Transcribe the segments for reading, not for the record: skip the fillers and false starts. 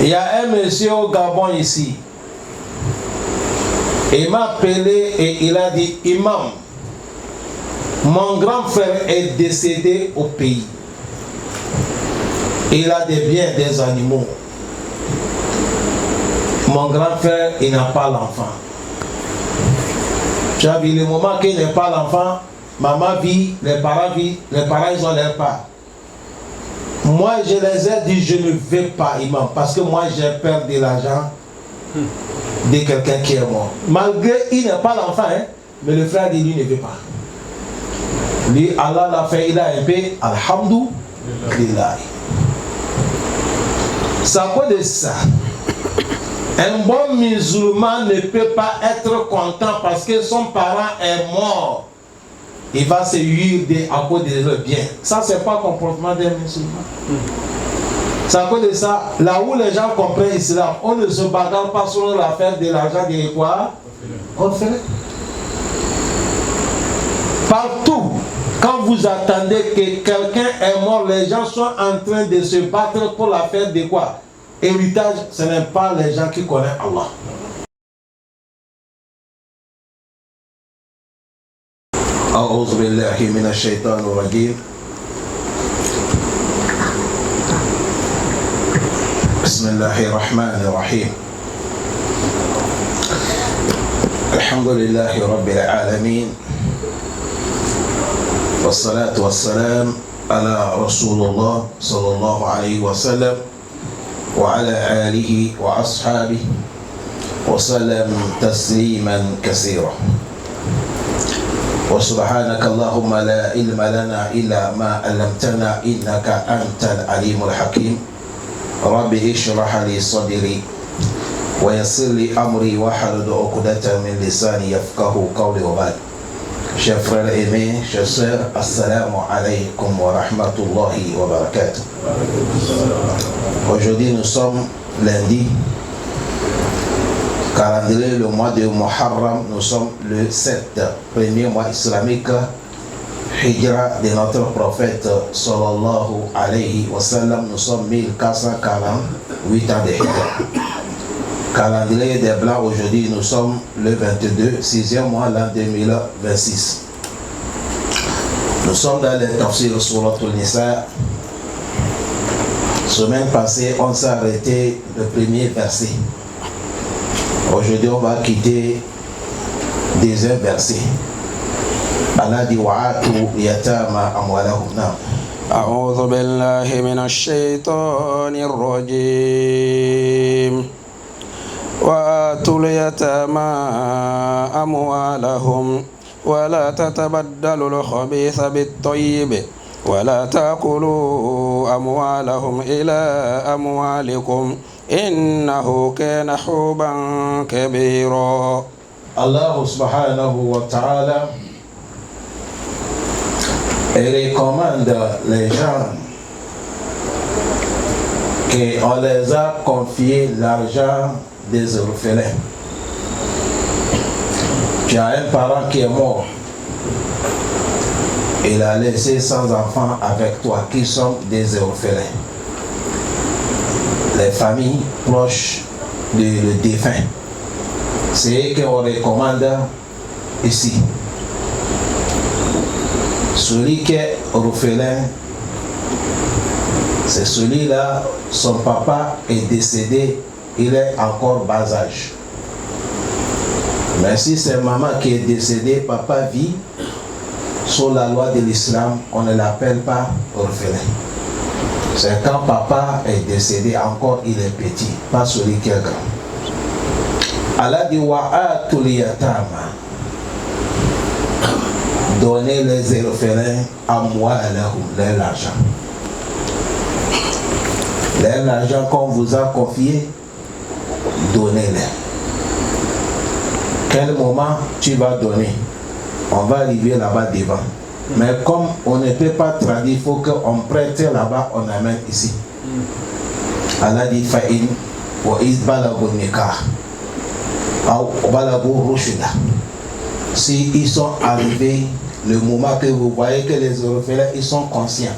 Il y a un monsieur au Gabon ici. Il m'a appelé et il a dit, Imam, mon grand frère est décédé au pays. Il a des biens, des animaux. Mon grand frère, il n'a pas l'enfant. Tu as vu le moment qu'il n'a pas l'enfant, maman vit, les parents vivent, les parents ils ont leur part. Moi je les ai dit, je ne vais pas, imam, parce que moi j'ai peur de l'argent de quelqu'un qui est mort. Malgré il n'a pas l'enfant, hein, mais le frère dit lui ne veut pas. Lui, Allah l'a fait, il a un peu, alhamdoulilah. C'est à cause de ça. Un bon musulman ne peut pas être content parce que son parent est mort. Il va se huer à cause de leur bien. Ça, c'est pas le comportement d'un musulman. C'est à cause de ça, là où les gens comprennent l'islam, on ne se bagarre pas sur l'affaire de l'argent de quoi. On fait. Partout, quand vous attendez que quelqu'un est mort, les gens sont en train de se battre pour l'affaire de quoi. Héritage, ce n'est pas les gens qui connaissent Allah. أعوذ بالله من الشيطان الرجيم. بسم الله الرحمن الرحيم. الحمد لله رب العالمين والصلاة والسلام على رسول الله صلى الله عليه وسلم وعلى آله وأصحابه وسلم تسليما كثيرا. وسبحانك اللهم لا علم لنا إلا ما علمتنا إنك أنت العليم الحكيم. رب اشرح لي صدري ويسر لي أمري واحلل عقدة من لساني يفقه قولي وبعد. Chers frères aimés, chers sœurs, assalamu alaikum wa rahmatullahi wa barakatuh. Aujourd'hui nous sommes lundi, calendrier le mois de Muharram, nous sommes le 7, premier mois islamique, Hijra de notre prophète sallallahu alayhi wa sallam, nous sommes 1448 ans de Hijra. Calendrier des Blancs, aujourd'hui nous sommes le 22, 6e mois, l'an 2026. Nous sommes dans les tafsir sur Nisa. Semaine passée, on s'est arrêté le premier verset. Aujourd'hui, on va quitter le deuxième verset. Allah dit wa'atu yatama amwalahum. أعوذ بالله من الشيطان الرجيم. وآتوا اليتامى أموالهم ولا تتبدلوا الخبيث بالطيب ولا تأكلوا أموالهم إلى أموالكم إنه كان حوبا كبيرا. Allah subhanahu wa ta'ala recommande les gens qu'on les a confié l'argent des orphelins. Tu as un parent qui est mort, il a laissé 100 enfants avec toi qui sont des orphelins. Les familles proches du défunt, c'est ce qu'on recommande ici. Celui qui est orphelin, c'est celui-là, son papa est décédé, il est encore bas âge. Mais si c'est maman qui est décédée, papa vit, sous la loi de l'islam, on ne l'appelle pas orphelin. C'est quand papa est décédé, encore il est petit, pas celui qui est grand. Allah dit wa'atul yatama. Donnez les orphelins à moi leur argent. L'argent qu'on vous a confié, donnez-les. Quel moment tu vas donner? On va arriver là-bas devant. Mais comme on ne peut pas traduire, il faut qu'on prête là-bas, on amène ici. Allah dit fa'in wa izbalagu nikah ou balagu rushida. Si ils sont arrivés, le moment que vous voyez que les orphelins, ils sont conscients.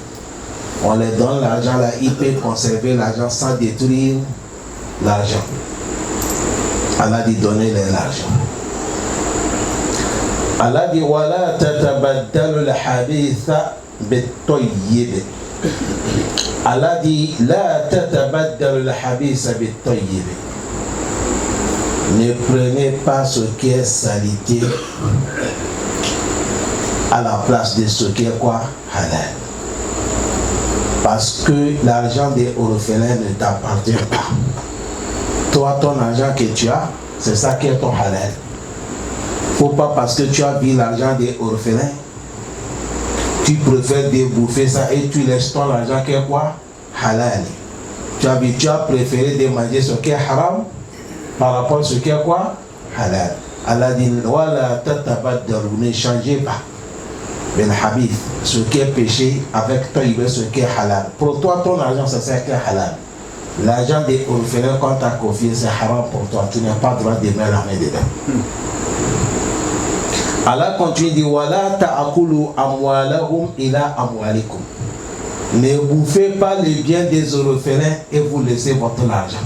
On leur donne l'argent là, ils peuvent conserver l'argent sans détruire l'argent. Allah dit donnez-les l'argent. Allah dit wala tatabaddalu al-habitha bit-tayyib. Allah dit la tatabaddalu al-habitha bit-tayyib. Ne prenez pas ce qui est salité à la place de ce qui est quoi? Halal. Parce que l'argent des orphelins ne t'appartient pas. Toi, ton argent que tu as, c'est ça qui est ton halal. Faut pas parce que tu as vu l'argent des orphelins, tu préfères débouffer ça et tu laisses ton argent qui est quoi? Halal. Tu as préféré de manger ce qui est haram par rapport à ce qui est quoi? Halal. Allah dit wala tatabaddalu, ne changez pas ben habith, ce qui est péché avec toi, ce qui est halal. Pour toi, ton argent, c'est ce qui est halal. L'argent des orphelins qu'on t'a confié, c'est haram pour toi. Tu n'as pas le droit de mettre la main dedans. Allah continue, dit wala ta'akulu amwalahum ila amwalikum. Ne bouffez pas les biens des orphelins et vous laissez votre argent.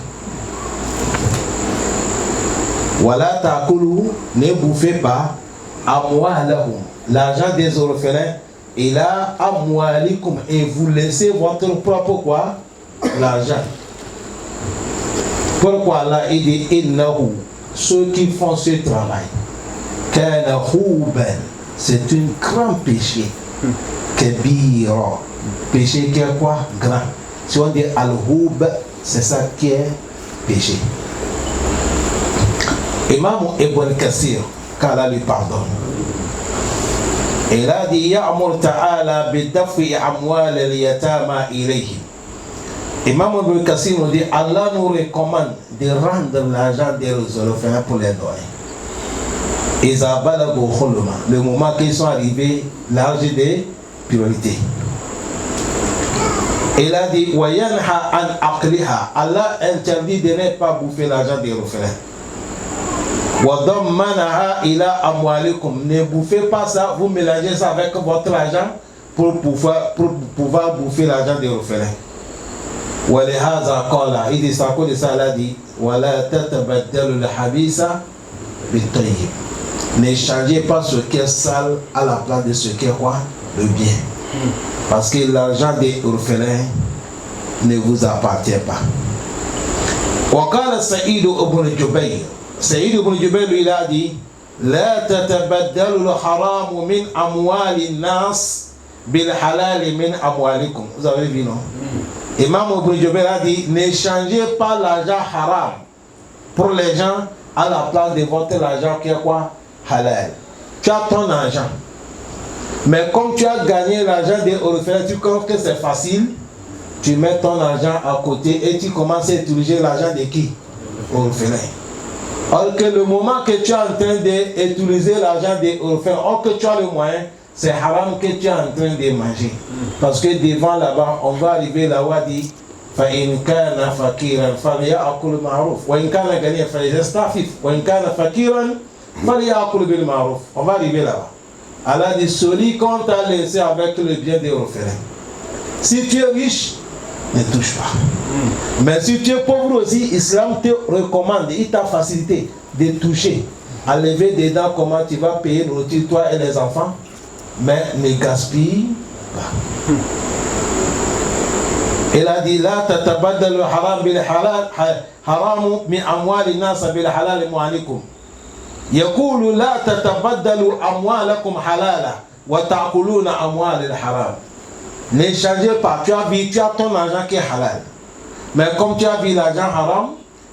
Wala ta'akulu, ne bouffez pas amwalahum, l'argent des orphelins, ila amwalikum, et vous laissez votre propre quoi? L'argent. Pourquoi Allah dit innahu, ceux qui font ce travail, kana huban, c'est un grand péché. Kabira, péché qui est quoi? Grand. Si on dit al-hub, c'est ça qui est péché. Imam Ibn Kathir, qu'Allah lui pardonne, il a dit ya'mur ta'ala bidafi amwal al-yatama ilayhi. Imam Ibn Kathir nous dit Allah nous recommande de rendre l'argent des orphelins pour les donner. Le moment qu'ils sont arrivés, l'âge des priorités. Il a dit wayanha an aqliha, Allah interdit de ne pas bouffer l'argent des orphelins. Wadammanaha ila amwalikum, ne bouffez pas ça, vous mélangez ça avec votre argent pour pouvoir bouffer l'argent des orphelins. Walihaza qala, il dit ça à cause de ça, Allah dit wala tatabaddalu al-habisa bit-tayyib. Ne changez pas ce qui est sale à la place de ce qui est quoi? Le bien. Parce que l'argent des orphelins ne vous appartient pas. Waqala Saïd ibn Jubayr, Saïd ibn Jubayr lui a dit la tatabaddalu al-haram min amwali nas bil halal min amwalikum. Vous avez vu, non? Imam Ibn Jubayr a dit ne changez pas l'argent haram pour les gens à la place de votre argent qui est quoi? Halal. Tu as ton argent, mais comme tu as gagné l'argent des orphelins, tu crois que c'est facile, tu mets ton argent à côté et tu commences à utiliser l'argent de qui? Orphelins. Or que le moment que tu es en train d'utiliser l'argent des orphelins, or que tu as le moyen, c'est haram que tu es en train de manger. Parce que devant là-bas, on va arriver là-bas, dit فإن كان فقيرا فليأكل بالمعروف وإن كان غنيا فليستعفف وإن كان فقيرا فليأكل بالمعروف. On va arriver là-bas. Allah dit celui qu'on t'a laissé avec le bien des orphelins. Si tu es riche, ne touche pas. Mais si tu es pauvre aussi, l'islam te recommande, il t'a facilité de toucher. À lever des dents, comment tu vas payer nourriture, toi et les enfants, mais ne gaspille pas. Il a dit la tatabaddalu haram bil halal haramu min amwali nas bil halal mu'alikum. Yaqulu la tatabaddalu amwalakum halala wa ta'kuluna amwal al haram. Ne changez pas, tu as ton argent qui est halal. Mais comme tu as vu l'argent haram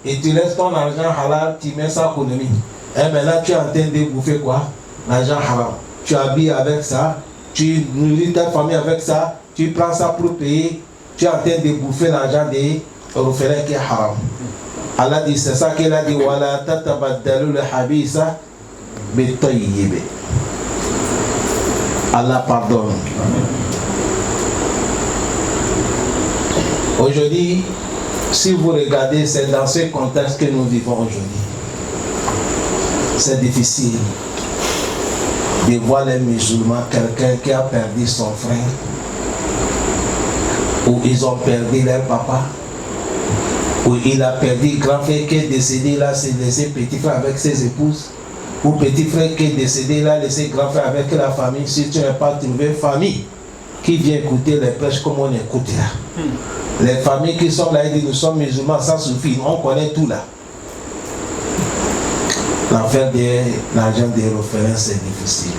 et tu laisses ton argent halal, tu mets ça économie. Et maintenant tu es en train de bouffer quoi? L'argent haram. Tu habilles avec ça, tu nourris ta famille avec ça, tu prends ça pour payer. Tu es en train de bouffer l'argent des orphelins qui est haram. Allah dit, c'est ça qu'il a dit, wala tatabaddalu al-habisa bit-tayyib. Allah pardonne. Aujourd'hui, si vous regardez, c'est dans ce contexte que nous vivons aujourd'hui. C'est difficile de voir les musulmans, quelqu'un qui a perdu son frère, ou ils ont perdu leur papa, Ou il a perdu grand frère qui est décédé là, c'est laissé petit frère avec ses épouses. Ou petit frère qui est décédé là, laissé grand frère avec la famille. Si tu n'as pas trouvé famille qui vient écouter les prêches comme on écoute là. Les familles qui sont là, ils disent nous sommes musulmans, ça suffit, on connaît tout là. L'affaire de l'argent des orphelins, c'est difficile.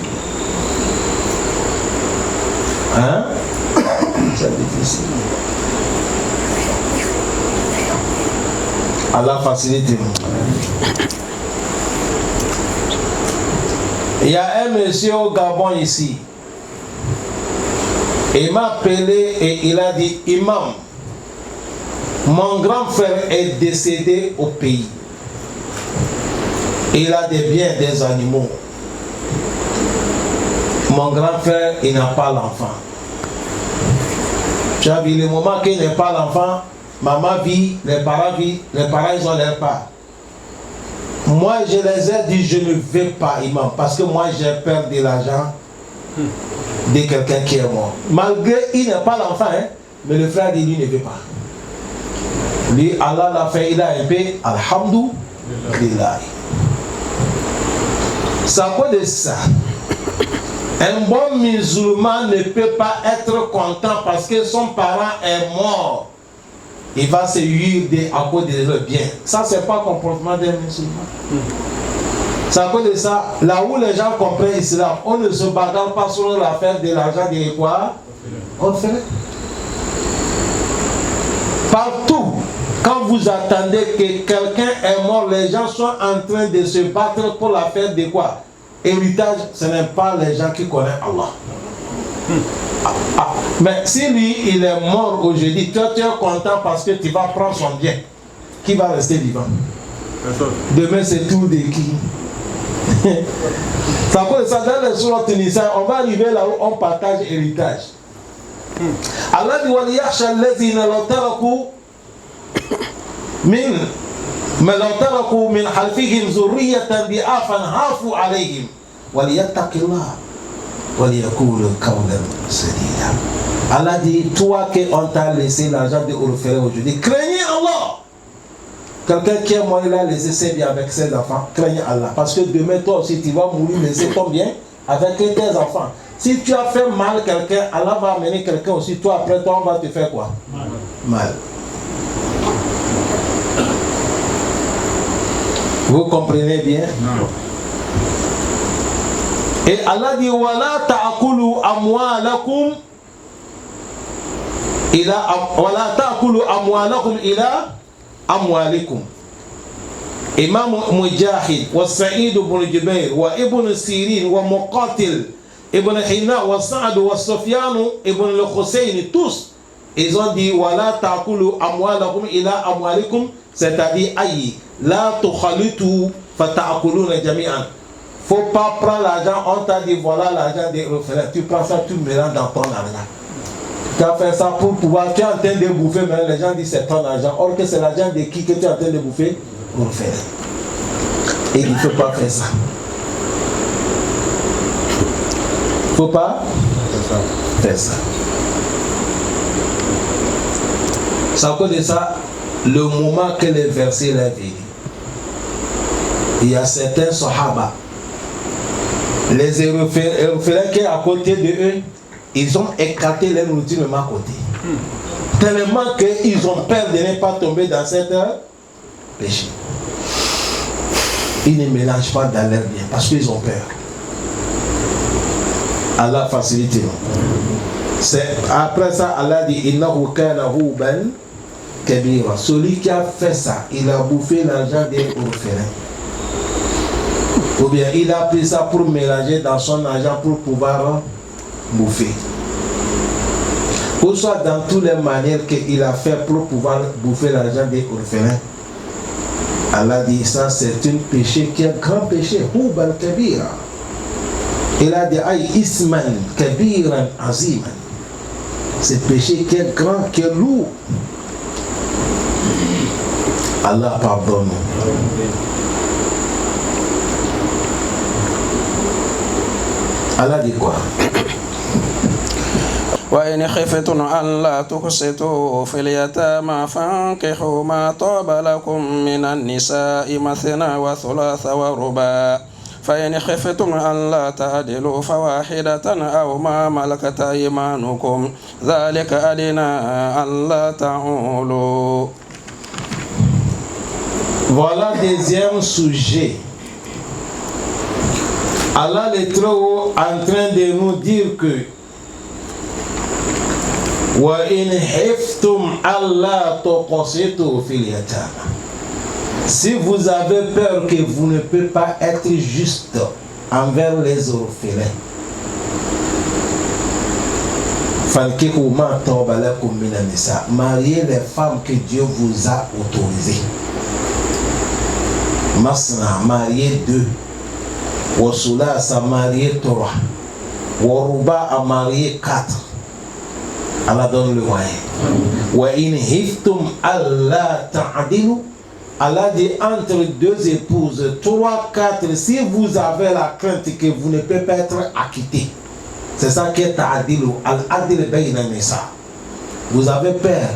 Hein? C'est difficile. Allah facilite. Il y a un monsieur au Gabon ici. Il m'a appelé et il a dit, Imam, mon grand frère est décédé au pays. Il a des biens, des animaux. Mon grand frère, il n'a pas l'enfant. Tu as vu le moment qu'il n'a pas l'enfant, maman vit, les parents vivent, les parents ils ont leur part. Moi je les ai dit, je ne vais pas, imam, parce que moi j'ai peur de l'argent de quelqu'un qui est mort. Malgré il n'a pas l'enfant, hein, mais le frère dit lui ne veut pas. Lui, Allah l'a fait, il a un peu, alhamdoulilah. C'est à cause de ça. Un bon musulman ne peut pas être content parce que son parent est mort. Il va se huer à cause de leur bien. Ça, c'est pas le comportement d'un musulman. C'est à cause de ça, là où les gens comprennent l'islam, on ne se bagarre pas sur l'affaire de l'argent de quoi? On fait. Partout, quand vous attendez que quelqu'un est mort, les gens sont en train de se battre pour l'affaire de quoi? Héritage, ce n'est pas les gens qui connaissent Allah. Mais si lui, il est mort aujourd'hui, toi tu es content parce que tu vas prendre son bien. Qui va rester vivant? Demain, c'est tout de qui? Ça cause ça dans les sourates tunisiennes, on va arriver là où on partage héritage. Allah dit وَلِيَخْشَى الَّذِينَ لَوْ تَرَكُوا مِنْ خَلْفِهِمْ ذُرِّيَّةً ضِعَافًا خَافُوا عَلَيْهِمْ وَلِيَتَّقِ اللَّهَ وَلِيَقُولُ قَوْلًا سَدِيدًا. Allah dit, toi qui on t'a laissé l'argent de orphelin aujourd'hui, craignez Allah. Quelqu'un qui est mort, il a laissé ses biens avec ses enfants, craignez Allah. Parce que demain, toi aussi, tu vas mourir, laisser ton bien avec tes enfants. Si tu as fait mal quelqu'un, Allah va amener quelqu'un aussi. Toi, après toi, on va te faire quoi? Mal. Vous comprenez bien? Non. Et Allah dit wala ta'kulu amwalakum ila amwalikum. Imam Mujahid wa Sa'id ibn Jubair wa Ibn Sirin wa Muqatil Ibn Hina wa Sa'd wa Sufyan ibn al-Husayn, tous ils ont dit wala ta'kulu amwalakum ila amwalikum, c'est-à-dire ayi la tukhalitu fata'kuluna jami'an. Faut pas prendre l'argent, on t'a dit voilà l'argent des orphelins, tu prends ça, tu mélanges dans ton argent. Tu as fait ça pour pouvoir, tu es en train de bouffer, mais les gens disent c'est ton argent, or que c'est l'argent de qui que tu es en train de bouffer? Orphelin. Et il ne faut pas faire ça. Il ne faut pas faire ça. C'est à cause de ça, le moment que les versets là viennent, il y a certains sahaba, les orphelins qui sont à côté de eux, ils ont écarté leur nourriture même à côté. Tellement qu'ils ont peur de ne pas tomber dans cette péché. Ils ne mélangent pas dans leur bien parce qu'ils ont peur. Allah facilite. Après ça, Allah dit innahu kana huban kabira. Celui qui a fait ça, il a bouffé l'argent des orphelins. Ou bien il a pris ça pour mélanger dans son argent pour pouvoir bouffer. Ou soit dans toutes les manières qu'il a fait pour pouvoir bouffer l'argent des orphelins. Allah dit ça, c'est un péché qui est un grand péché. Huban kabira. Il a dit aïe isman kabiran aziman. C'est péché qui est grand, qui est lourd. Allah pardonne. Allah dit quoi? وإن خفتم ألا تقسطوا في اليتامى فانكحوا ما طاب لكم من النساء مثنى وثلاث ورباع فإن خفتم ألا تعدلوا فواحدة أو ما ملكت أيمانكم ذلك أدنى ألا تعولوا. Voilà deuxième sujet. Allah le Très-Haut en train de nous dire que وَإِنْ حِفْتُمْ أَلَّا تُقْسِطُوا فِي الْيَتَامَى. Si vous avez peur que vous ne pouvez pas être juste envers les orphelins, فَانْكِحُوا مَا طَابَ لَكُم مِّنَ النِّسَاءِ. Mariez les femmes que Dieu vous a autorisées. Masna, marié 2. Wasulasa, marié 3. Waruba, a marié 4. Allah donne le moyen. Wa in hiftum Allah ta'adilu. Allah dit entre 2 épouses, 3, 4, si vous avez la crainte que vous ne pouvez pas être acquitté. C'est ça qui est ta'adilu. Al-adil bayna nisa. Vous avez peur.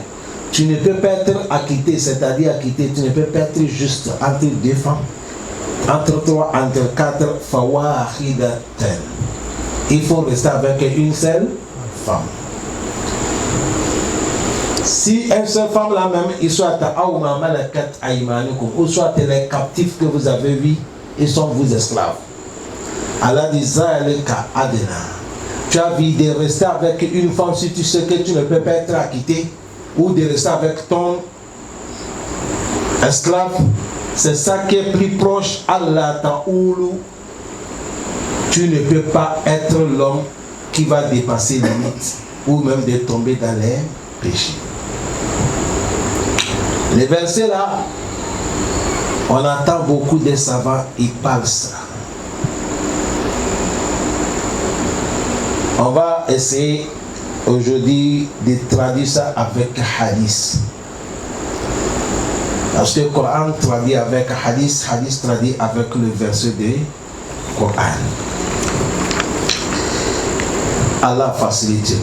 Tu ne peux pas être acquitté, c'est-à-dire acquitté, tu ne peux pas être juste entre 2 femmes, entre 3, entre 4, fawahidatan. Il faut rester avec une seule femme. Si une seule femme la même, il soit ta'awma malakat aymanukum, ou soit les captifs que vous avez vus, ils sont vos esclaves. Allah dit zalika adna. Tu as envie de rester avec une femme si tu sais que tu ne peux pas être acquitté, ou de rester avec ton esclave, c'est ça qui est plus proche. Allah ta'oulou. Tu ne peux pas être l'homme qui va dépasser les limites ou même de tomber dans les péchés. Les versets là, on entend beaucoup de savants, ils parlent ça. On va essayer aujourd'hui de traduire ça avec hadith. Parce que le Coran traduit avec hadith, hadith traduit avec le verset du Coran. Allah facilite.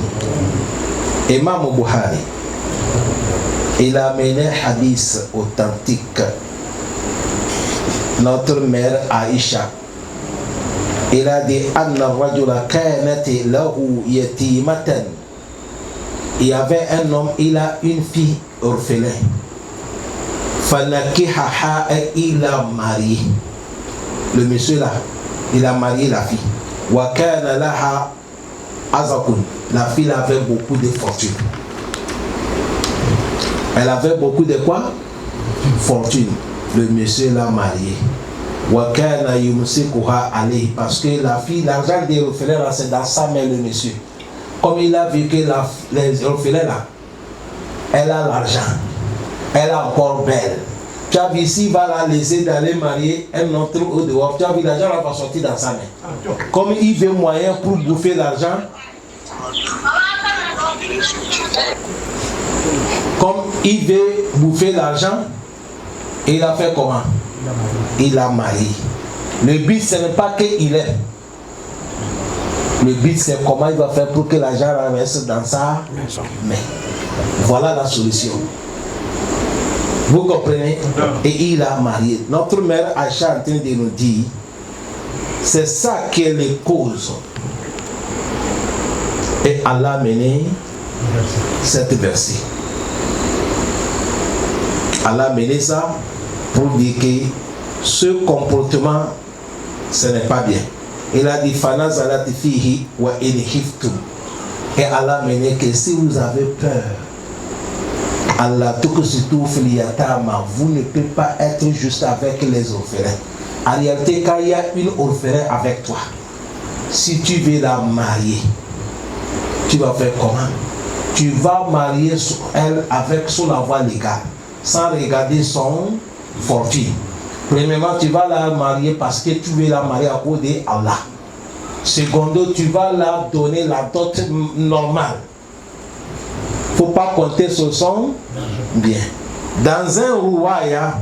Imam Bukhari, il a amené un hadith authentique. Notre mère Aïcha, il a dit Anna rajula kanat lahu yatimatan. Il y avait un homme, il a une fille orphelin. Fanakihaha, il a marié. Le monsieur là, il a marié la fille. Wa kana laha azakun. La fille avait beaucoup de fortune. Elle avait beaucoup de quoi? Fortune. Le monsieur l'a marié. Wa kana yumsikuha alayhi. Parce que la fille, l'argent des orphelins là, c'est dans sa main le monsieur. Comme il a vu que les orphelins là, elle a l'argent, elle est encore belle. Tu as vu ici, il va la laisser d'aller marier un autre au dehors. Tu as vu, l'argent va sortir dans sa main. Comme il veut moyen pour bouffer l'argent, comme il veut bouffer l'argent, il a fait comment? Il a marié. Le but, ce n'est pas qu'il aime. Le but, c'est comment il va faire pour que l'argent reste dans sa main. Voilà la solution. Vous comprenez? Et il a marié. Notre mère Aïcha est en train de nous dire, c'est ça qui est les causes. Et Allah a mené cette verset. Allah a mené ça pour dire que ce comportement, ce n'est pas bien. Il a dit Fana zalati fihi wa in khiftum. Et Allah a mené que si vous avez peur, Allah tuqsitu fil yatama, vous ne pouvez pas être juste avec les orphelins. En réalité, quand il y a une orphelin avec toi, si tu veux la marier, tu vas faire comment? Tu vas marier elle avec sous la voie légale, sans regarder son fortune. Premièrement, tu vas la marier parce que tu veux la marier à cause d'Allah. Secondo, tu vas la donner la dot normale. Il ne faut pas compter sur son bien. Dans un rouaya,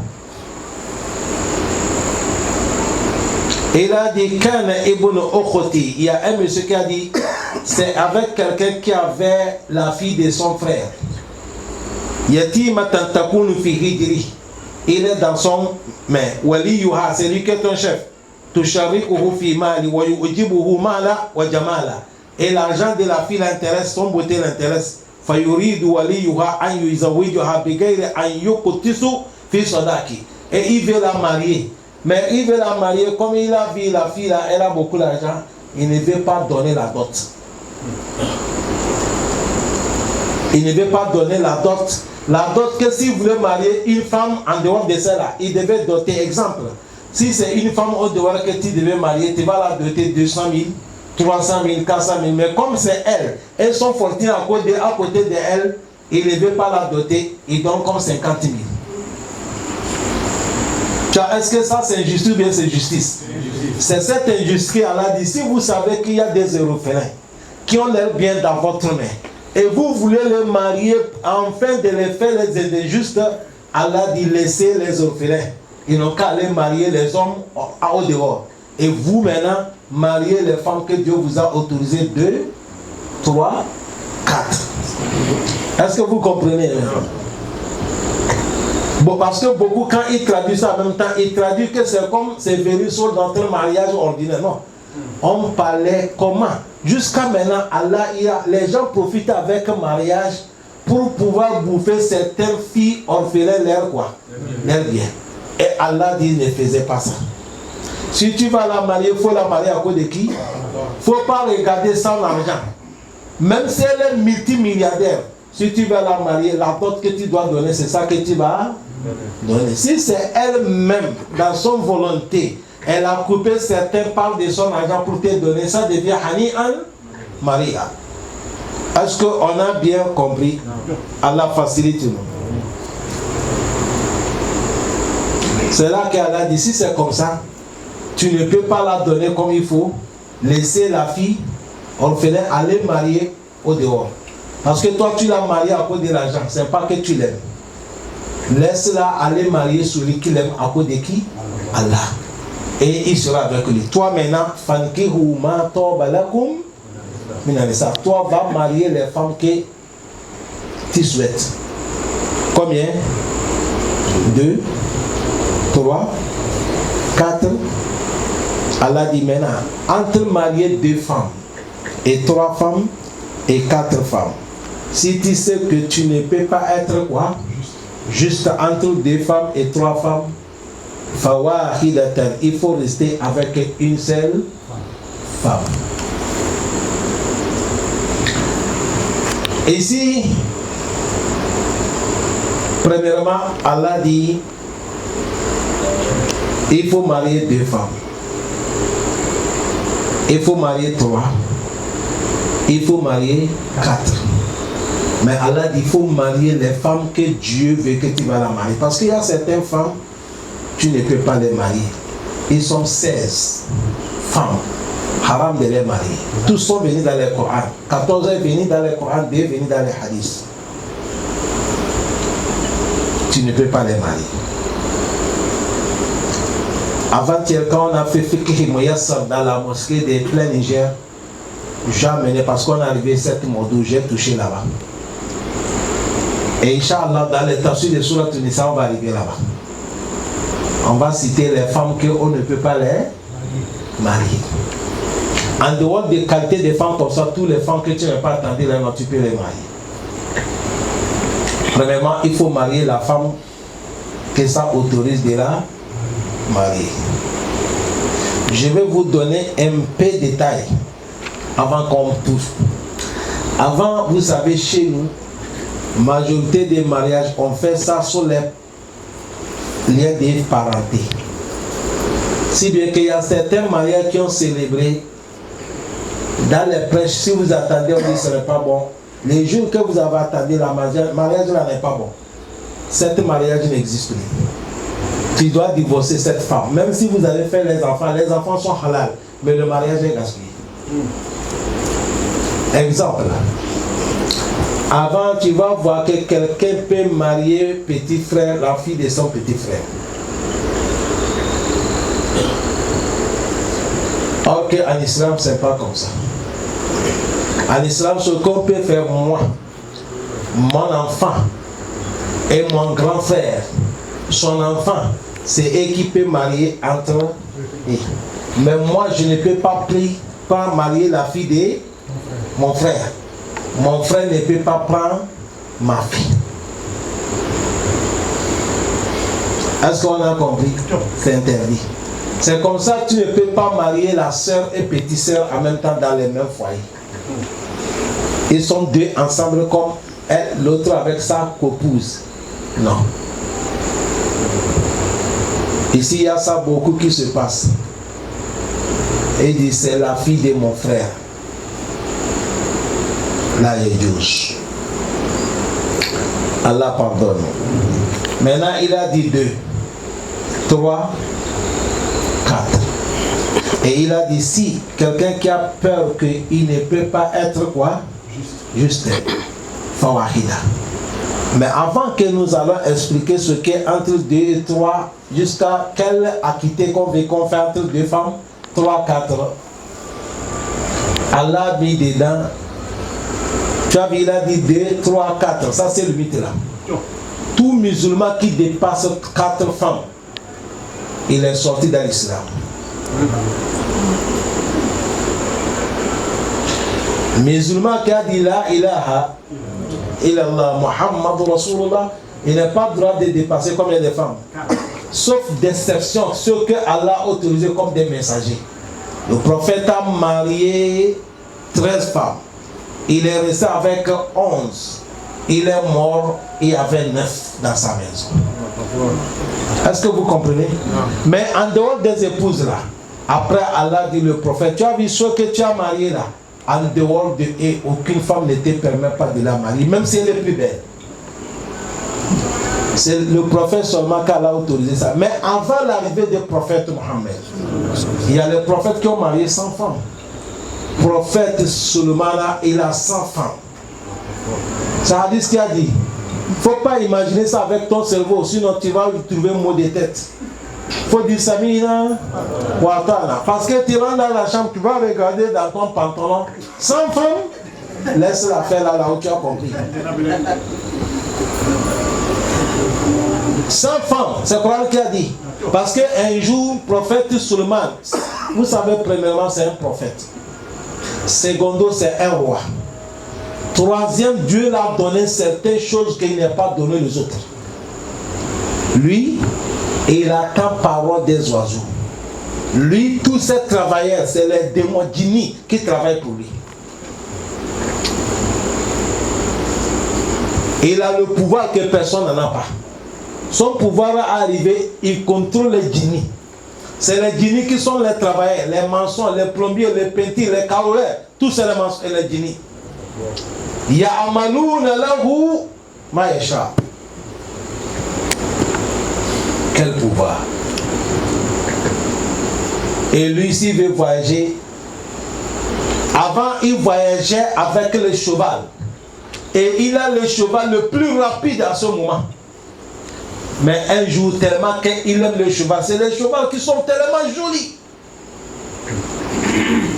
il a dit Kana ibn Okhoti. Il y a un monsieur qui a dit c'est avec quelqu'un qui avait la fille de son frère. Yatimatan takunu fi hijri. Il est dans son main. Waliyuha, c'est lui qui est un chef. Tusharikuhu fi mali wa yujibuhu mala wa jamala. Et l'argent de la fille l'intéresse, son beauté l'intéresse. Fayuridu waliyuha an yuzawijuha bigayri an yuqtisu fi sadaki. Et il veut la marier. Mais il veut la marier, comme il a vu la fille là, elle a beaucoup d'argent, il ne veut pas donner la dot. Il ne veut pas donner la dot. La dot que si vous voulez marier une femme en dehors de celle-là, il devait doter. Exemple, si c'est une femme au dehors que tu devais marier, tu vas la doter 200 000, 300 000, 400 000. Mais comme c'est elle, elles sont fortunes à côté de elle, il ne veut pas la doter, il donne comme 50 000. Est-ce que ça c'est injustice ou bien c'est justice? C'est cette injustice qu'Allah dit. Si vous savez qu'il y a des orphelins qui ont leur bien dans votre main et vous voulez les marier afin de les faire les injustes, Allah dit laissez les orphelins. Ils n'ont qu'à aller marier les hommes au dehors. Et vous maintenant, mariez les femmes que Dieu vous a autorisées 2, 3, 4. Est-ce que vous comprenez? Bon, parce que beaucoup, quand ils traduisent ça en même temps, ils traduisent que c'est comme c'est venu sur notre mariage ordinaire. Non. On parlait comment? Jusqu'à maintenant, Allah, les gens profitent avec un mariage pour pouvoir bouffer certaines filles orphelines leur quoi? Leur bien. Et Allah dit ne faisait pas ça. Si tu vas la marier, il faut la marier à cause de qui? Il ne faut pas regarder sans l'argent. Même si elle est multimilliardaire, si tu vas la marier, la dot que tu dois donner, c'est ça que tu vas donner. Si c'est elle-même, dans son volonté, elle a coupé certaines parts de son argent pour te donner, ça devient Hani An Maria. Est-ce qu'on a bien compris? Allah facilite nous. C'est là qu'Allah dit, si c'est comme ça, tu ne peux pas la donner comme il faut. Laisser la fille orphelin aller marier au dehors. Parce que toi, tu l'as mariée à cause de l'argent. Ce n'est pas que tu l'aimes. Laisse-la aller marier celui qui l'aime à cause de qui? Allah. Et il sera avec lui. Toi maintenant, fankihu ma tobalakum minanisa. Toi, va marier les femmes que tu souhaites. Combien? 2, 3, 4. Allah dit maintenant, entre marier 2 femmes et 3 femmes et 4 femmes, si tu sais que tu ne peux pas être quoi? Juste entre 2 femmes et 3 femmes, il faut rester avec une seule femme. Ici, premièrement, Allah dit il faut marier 2 femmes. Il faut marier 3. Il faut marier 4. Mais Allah dit il faut marier les femmes que Dieu veut que tu vas la marier. Parce qu'il y a certaines femmes, tu ne peux pas les marier. Ils sont 16 femmes. Haram de les marier. Tous sont venus dans le Coran. 14 sont venus dans le Coran, 2 venus dans les hadiths. Tu ne peux pas les marier. Avant-hier, quand on a fait Fiqh Moyassar dans la mosquée de plein Niger, j'ai amené parce qu'on est arrivé 7 mois d'où j'ai touché là-bas. Et Inch'Allah, dans les tafsirs de Surat Nisa, on va arriver là-bas. On va citer les femmes qu'on ne peut pas les marier. En dehors des qualités des femmes comme ça, toutes les femmes que tu n'as pas attendues, tu peux les marier. Premièrement, il faut marier la femme que ça autorise de la marier. Je vais vous donner un peu de détails avant qu'on touche. Avant, vous savez, chez nous, majorité des mariages, on fait ça sur les liens de parenté. Si bien qu'il y a certains mariages qui ont célébré dans les prêches, si vous attendez, on dit que ce n'est pas bon. Les jours que vous avez attendu, le mariage là n'est pas bon. Cet mariage n'existe plus. Tu dois divorcer cette femme. Même si vous avez fait les enfants sont halal, mais le mariage est gaspillé. Exemple. Avant, tu vas voir que quelqu'un peut marier petit frère, la fille de son petit frère. Or qu'en islam, ce n'est pas comme ça. En islam, ce qu'on peut faire, moi, mon enfant et mon grand frère, son enfant, c'est eux qui peuvent marier entre eux. Mais moi, je ne peux pas marier la fille de mon frère. Mon frère ne peut pas prendre ma fille. Est-ce qu'on a compris? C'est interdit. C'est comme ça que tu ne peux pas marier la soeur et petite soeur en même temps dans les mêmes foyers. Ils sont deux ensemble comme elle, l'autre avec sa copouse. Non. Ici, il y a ça beaucoup qui se passe. Et il dit, c'est la fille de mon frère. Là, il y a Dieu. Allah pardonne. Maintenant, il a dit 2, 3, 4. Et il a dit, si quelqu'un qui a peur qu'il ne peut pas être quoi? Juste. Fawahida. Mais avant que nous allons expliquer ce qu'est entre 2 et 3, jusqu'à quelle acquitté qu'on veut qu'on fait entre 2 femmes, 3, 4. Allah a mis dedans. Tu as vu, il a dit 2, 3, 4. Ça, c'est le mythe là. Tout musulman qui dépasse 4 femmes, il est sorti de l'islam. Musulman qui a dit la ilaha illallah Muhammad Rasulullah, il n'a pas le droit de dépasser combien de femmes? Sauf d'exception, ceux que Allah a autorisé comme des messagers. Le prophète a marié 13 femmes. Il est resté avec 11. Il est mort, il y avait 9 dans sa maison. Est-ce que vous comprenez? Non. Mais en dehors des épouses là, après Allah dit le prophète, tu as vu ce que tu as marié là, en dehors de eux, aucune femme ne te permet pas de la marier, même si elle est plus belle. C'est le prophète seulement qui a autorisé ça. Mais avant l'arrivée du prophète Mohammed, il y a les prophètes qui ont marié 100 femmes. Le prophète Suleiman là, il a 100 femmes. Ça a dit ce qu'il a dit. Il ne faut pas imaginer ça avec ton cerveau, sinon tu vas trouver un mot de tête. Il faut dire Samina, parce que tu rentres dans la chambre, tu vas regarder dans ton pantalon 100 femmes, laisse-la faire là où tu as compris. 100 femmes, c'est quoi qu'il a dit? Parce qu'un jour, prophète Suleiman, vous savez, premièrement, c'est un prophète. Secondo, c'est un roi. Troisième, Dieu l'a donné certaines choses qu'il n'a pas donné les autres. Lui, il attend parole des oiseaux. Lui, tous ses travailleurs, c'est les démons djinnis qui travaillent pour lui. Il a le pouvoir que personne n'en a pas. Son pouvoir est arrivé, il contrôle les djinnis. C'est les djinnis qui sont les travailleurs, les maçons, les plombiers, les peintres, les caroleurs. Tous c'est les maçons et les djinnis. Ya'maluna lahu ma yasha. Quel pouvoir. Et lui, s'il veut voyager, avant il voyageait avec le cheval. Et il a le cheval le plus rapide à ce moment. Mais un jour, tellement qu'il aime le cheval, c'est les chevaux qui sont tellement jolis.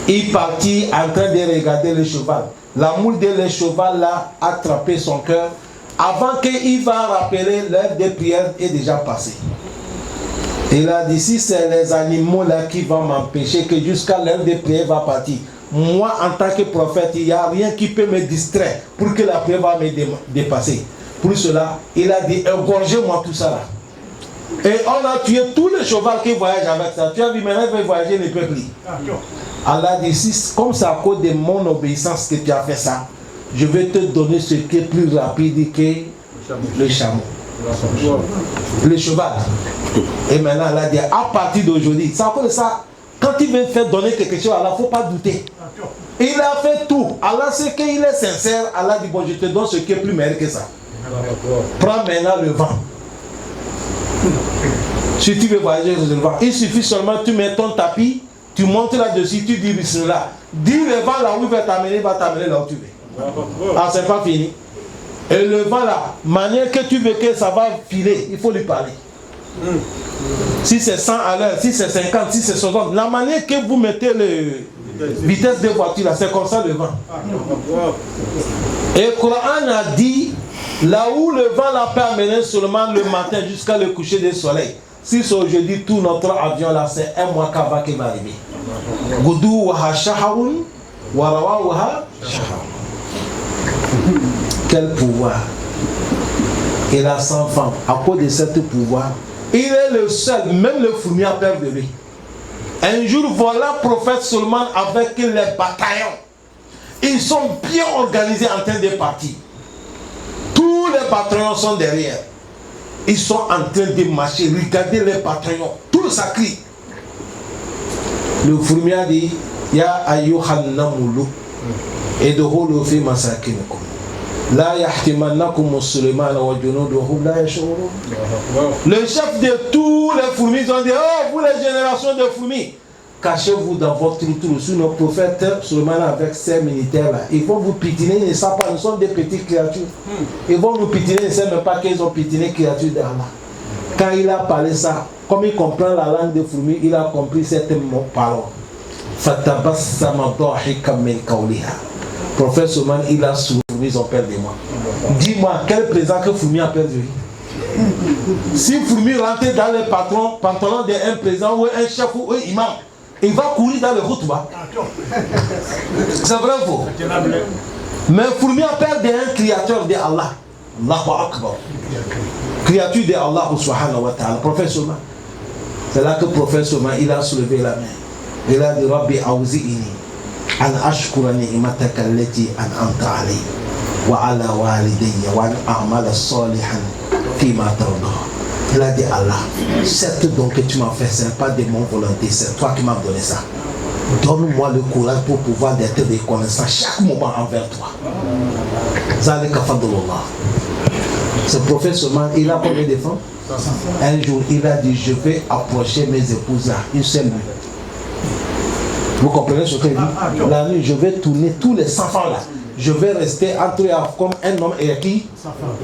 Il partit en train de regarder le cheval. La moule de le cheval l'a attrapé son cœur. Avant qu'il va rappeler, l'heure de prière est déjà passée. Il a dit, si c'est les animaux là qui vont m'empêcher que jusqu'à l'heure de prière va partir, moi en tant que prophète, il n'y a rien qui peut me distraire pour que la prière va me dépasser. Pour cela, il a dit, égorgez-moi tout ça là. Et on a tué tous les chevaux qui voyagent avec ça. Tu as vu, maintenant il va voyager, il ne peut plus. Allah dit, si, comme c'est à cause de mon obéissance que tu as fait ça, je vais te donner ce qui est plus rapide que le chameau. Le cheval. Et maintenant, Allah dit, à partir d'aujourd'hui, c'est à cause de ça, quand il veut faire donner quelque chose, Allah, il ne faut pas douter. Et il a fait tout. Allah sait qu'il est sincère. Allah dit, bon, je te donne ce qui est plus meilleur que ça. Prends maintenant le vent. Si tu veux voyager dans le vent, il suffit seulement, tu mets ton tapis, tu montes là-dessus, tu dis Bismillah. Dis le vent là où il va t'amener là où tu veux. Ah, c'est pas fini. Et le vent là, manière que tu veux que ça va filer, il faut lui parler. Si c'est 100 à l'heure, si c'est 50, si c'est 60, la manière que vous mettez vitesse de voiture, là, c'est comme ça le vent. Et le Coran a dit, là où le vent l'a peut amener seulement le matin jusqu'à le coucher du soleil. Si c'est aujourd'hui, tout notre avion là, c'est un mois qu'avant qu'il va arriver. Goudou wa shaharun, wa rawa wa shaharun. Quel pouvoir! Il a 100 femmes. À cause de ce pouvoir, il est le seul, même le fourmi a peur de lui. Un jour, voilà le prophète Solomon avec les bataillons. Ils sont bien organisés en train de partir. Tous les bataillons sont derrière. Ils sont en train de marcher. Regardez les bataillons. Tout ça crie. Le fourmi a dit, Ya ayyuhan namulu, edhulu fi masakinikum. La yahtimannakum Sulaiman wa junuduhu la yashurun. Le chef de tous les fourmis ont dit, oh, vous les générations de fourmis, cachez-vous dans votre trou. Sous nos prophètes, Sulaiman avec ses militaires là, ils vont vous pitiner, ils ne savent pas, nous sommes des petites créatures. Ils vont nous pitiner, ils ne savent même pas qu'ils ont pitiné créatures d'Allah. Quand il a parlé ça, comme il comprend la langue des fourmis, il a compris cette parole. Fatabassama dahika min qawliha. Prophète Sulaiman, il a souri, ils ont peur de moi. Dis-moi, quel présent que fourmi a perdu? Si fourmi rentre dans les pantalons d'un président ou un chef ou un imam, il va courir dans le route. C'est vrai ou faux? Mais fourmi a peur d'un créateur de Allah. Allahu Akbar. Créature de Allah subhanahu wa ta'ala. Prophète Sulaiman. C'est là que le prophète Sulaiman, il a soulevé la main. Il a dit, Rabbi awzi'ini an ashkura ni'mataka allati an'amta alayya wa ala walidayya wa an a'mala salihan fima tarda. Il a dit, Allah, cette don que tu m'as fait, ce n'est pas de mon volonté, c'est toi qui m'as donné ça. Donne-moi le courage pour pouvoir être reconnaissant chaque moment envers toi. Zalika fadlullah. Ce prophète Sulaiman, il a combien de femmes? Un jour, il a dit, je vais approcher mes épouses là, une seule nuit. Vous comprenez ce qu'il dit? La nuit, je vais tourner tous les 100 femmes là. Je vais rester entre eux comme un homme et qui?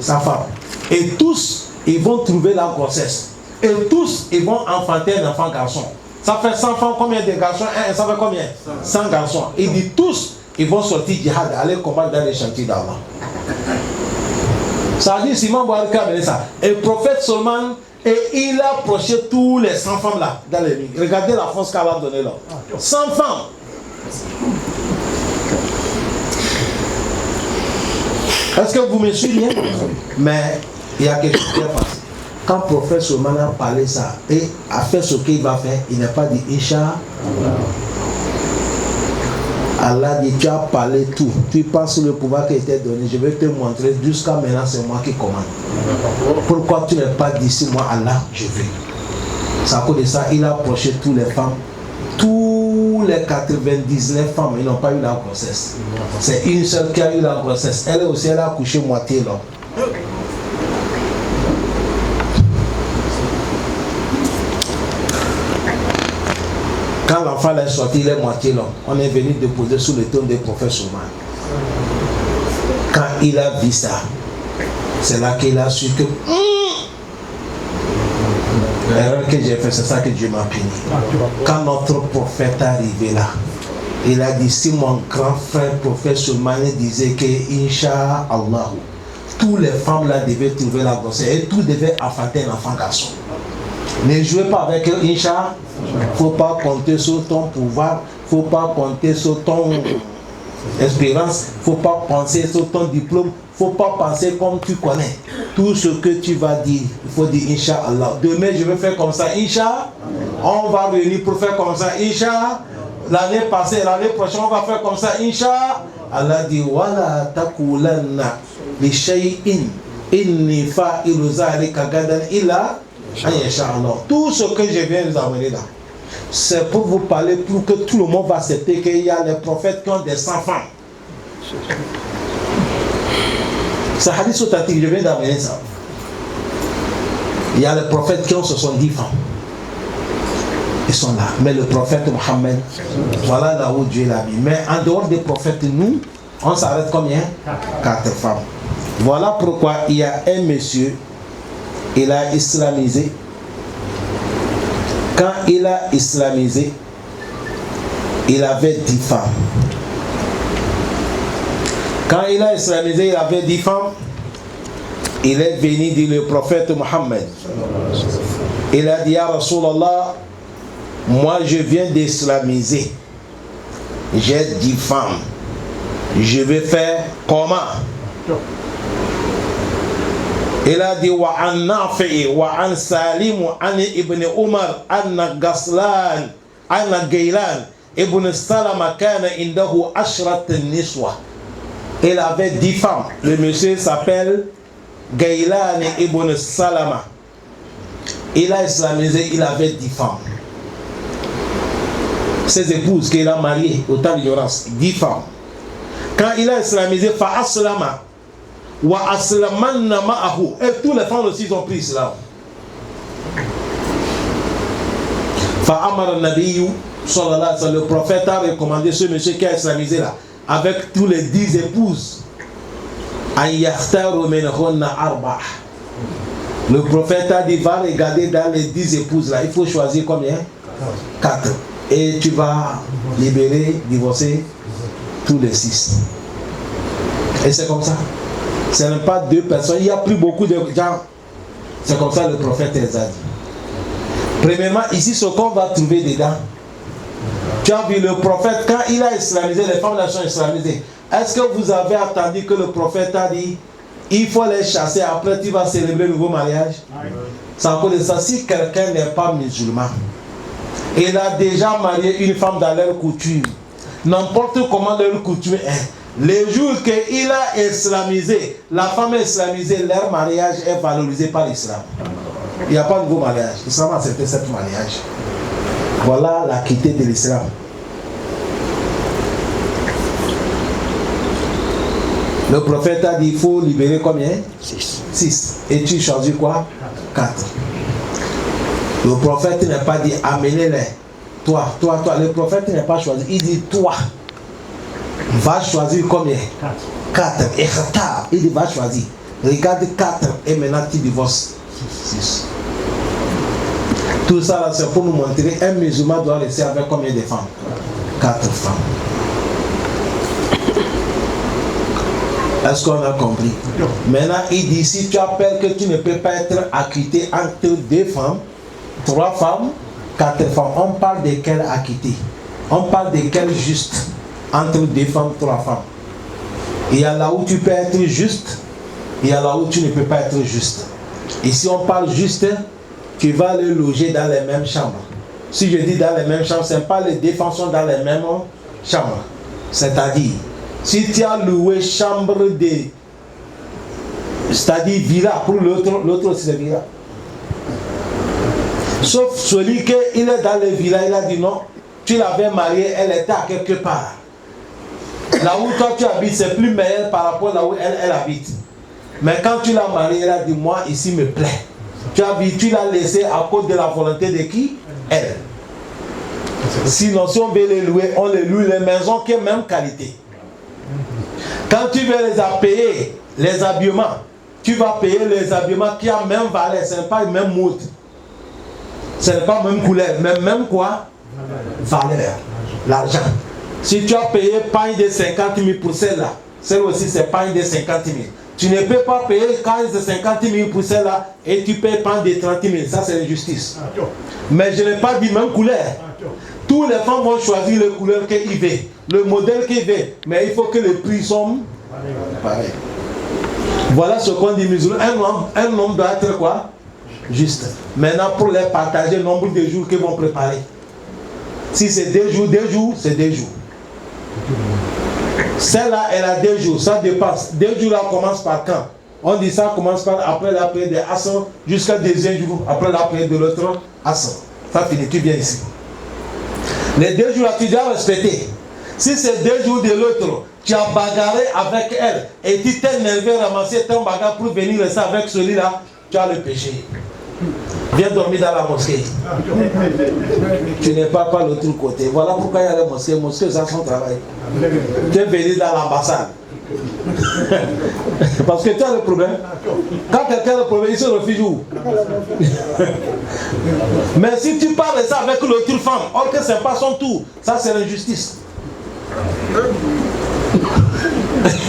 Sa femme. Et tous, ils vont trouver la grossesse. Et tous, ils vont enfanter un enfant garçon. Ça fait 100 femmes, combien de garçons? Ça fait combien? 100 garçons. Il dit tous, ils vont sortir djihad, aller combattre dans les chantiers d'Allah. Ça dit Simon Bouharka a mené ça. Et le prophète Solomon, et il a approché tous les 100 femmes là, dans les nuits. Regardez la force qu'elle a donnée là. 100 femmes. Est-ce que vous me suivez? Mais il y a quelque chose qui est passé. Quand le prophète Solomon a parlé ça et a fait ce qu'il va faire, il n'a pas dit Inch'Allah. Allah dit, tu as parlé tout. Tu penses le pouvoir qui était donné. Je vais te montrer. Jusqu'à maintenant, c'est moi qui commande. Pourquoi tu n'es pas dit, si moi, Allah, je vais. C'est à cause de ça, il a approché toutes les femmes. Tous les 99 femmes, ils n'ont pas eu la grossesse. C'est une seule qui a eu la grossesse. Elle aussi, elle a accouché moitié l'homme. Quand l'enfant est sorti, il est moitié l'homme. On est venu déposer sous le trône des prophètes Sulaiman. Quand il a vu ça, c'est là qu'il a su que l'erreur que j'ai fait, c'est ça que Dieu m'a puni. Quand notre prophète est arrivé là, il a dit, si mon grand frère prophète Sulaiman disait que Inch'Allah, toutes les femmes là devaient trouver la grossesse et tout devait enfanter un enfant garçon. Ne jouez pas avec Inch'Allah. Il ne faut pas compter sur ton pouvoir, il ne faut pas compter sur ton espérance, il ne faut pas penser sur ton diplôme, il ne faut pas penser comme tu connais. Tout ce que tu vas dire, il faut dire Inch'Allah. Demain, je vais faire comme ça, Inch'Allah. On va réunir pour faire comme ça, Inch'Allah. L'année passée, l'année prochaine, on va faire comme ça, Inch'Allah. Allah dit, Wala takulanna li shay'in inni fa'ilu zalika gadan illa. Tout ce que je viens vous amener là, c'est pour vous parler pour que tout le monde va accepter qu'il y a les prophètes qui ont des 100 femmes. C'est hadith authentique, je viens d'amener ça. Il y a les prophètes qui ont 70 femmes. Ils sont là. Mais le prophète Mohammed, voilà là où Dieu l'a mis. Mais en dehors des prophètes, nous, on s'arrête combien? 4 femmes. Voilà pourquoi il y a un monsieur. Il a islamisé. Quand il a islamisé, il avait 10 femmes. Quand il a islamisé, il avait 10 femmes. Il est venu dire le prophète Mohammed. Il a dit, Ya Rasulallah, moi je viens d'islamiser. J'ai 10 femmes. Je vais faire comment? Il a dit, wa an Nafi, wa an Salim, wa an Ibn Umar, an Gaslan, an Gaylan, Ibn Salama kana indahu ashrat niswa. Il avait 10 femmes. Le monsieur s'appelle Gaylan Ibn Salama. Il a islamisé, il avait 10 femmes. Ses épouses qu'il a mariées au temps d'ignorance, 10 femmes. Quand il a islamisé, fa aslama wa aslamanna ma'ahu, et tous les femmes aussi ont pris l'islam. Fa amara nabiyyu sallallahu alayhi wa sallam, le prophète a recommandé ce monsieur qui a islamisé là, avec tous les 10 épouses, an yakhtaru minhunna arba'. Le prophète a dit, va regarder dans les 10 épouses là, il faut choisir combien? 4. Et tu vas libérer, divorcer tous les 6. Et c'est comme ça. Ce n'est pas 2 personnes. Il n'y a plus beaucoup de gens. C'est comme ça le prophète les a dit. Premièrement, ici, ce qu'on va trouver dedans. Tu as vu le prophète, quand il a islamisé, les femmes là sont islamisées. Est-ce que vous avez attendu que le prophète a dit, il faut les chasser, après tu vas célébrer le nouveau mariage? C'est encore de ça. Si quelqu'un n'est pas musulman, il a déjà marié une femme dans leur coutume, n'importe comment leur coutume est, les jours qu'il a islamisé, la femme est islamisée, leur mariage est valorisé par l'islam. Il n'y a pas de nouveau mariage. L'islam a accepté ce mariage. Voilà la quittée de l'islam. Le prophète a dit, il faut libérer combien? 6. Et tu choisis quoi? 4. Le prophète n'a pas dit, amenez-les. Toi. Le prophète n'a pas choisi. Il dit, toi, va choisir combien? 4. Et il dit, va choisir. Regarde 4 et maintenant tu divorces 6. Tout ça là, c'est pour nous montrer, un musulman doit rester avec combien de femmes? 4 femmes. Est-ce qu'on a compris? Maintenant, il dit, si tu appelles que tu ne peux pas être acquitté entre 2 femmes, 3 femmes, 4 femmes, on parle de quel acquitté? On parle de quel juste entre 2 femmes, 3 femmes? Il y a là où tu peux être juste, il y a là où tu ne peux pas être juste. Et si on parle juste, tu vas le loger dans les mêmes chambres. Si je dis dans les mêmes chambres, ce n'est pas les 2 femmes sont dans les mêmes chambres. C'est-à-dire, si tu as loué chambre de, c'est-à-dire villa, pour l'autre aussi c'est villa. Sauf celui qui est dans le villa, il a dit non, tu l'avais mariée, elle était à quelque part. Là où toi tu habites, c'est plus meilleur par rapport à là où elle habite. Mais quand tu l'as mariée, elle a dit moi ici me plaît. Tu as vu, tu l'as laissé à cause de la volonté de qui? Elle. Sinon, si on veut les louer, on les loue les maisons qui ont même qualité. Quand tu veux les payer, les habillements, tu vas payer les habillements qui ont même valeur, ce n'est pas le même mode. Ce n'est pas la même couleur, mais même quoi? Valeur. L'argent. Si tu as payé pain de 50 000 pour celle-là, celle aussi c'est pain de 50 000. Tu ne peux pas payer 15 de 50 000 pour celle-là et tu payes pain de 30 000. Ça c'est l'injustice. Mais je n'ai pas dit même couleur. Tous les femmes vont choisir les couleurs qu'ils veulent, le modèle qu'ils veulent, mais il faut que les prix soient pareils. Voilà ce qu'on dit musulman. Un homme doit être quoi? Juste. Maintenant pour les partager, le nombre de jours qu'ils vont préparer. Si c'est 2 jours, c'est 2 jours. Celle-là, elle a 2 jours, ça dépasse. 2 jours là commence par quand? On dit ça commence par après la prière de Asr jusqu'à 2e jour, après la prière de l'autre Asr. Ça finit, tu viens ici. Les 2 jours là, tu dois respecter. Si c'est 2 jours de l'autre, tu as bagarré avec elle et tu t'es énervé, ramassé ton bagarre pour venir rester avec celui-là, tu as le péché. Viens dormir dans la mosquée. Tu n'es pas par l'autre côté. Voilà pourquoi il y a les mosquées. Les mosquées, ça son travail. Tu es venu dans l'ambassade. Parce que tu as le problème. Quand quelqu'un a le problème, il se réfugie où? Mais si tu parles de ça avec l'autre femme, or que ce n'est pas son tour, ça c'est l'injustice.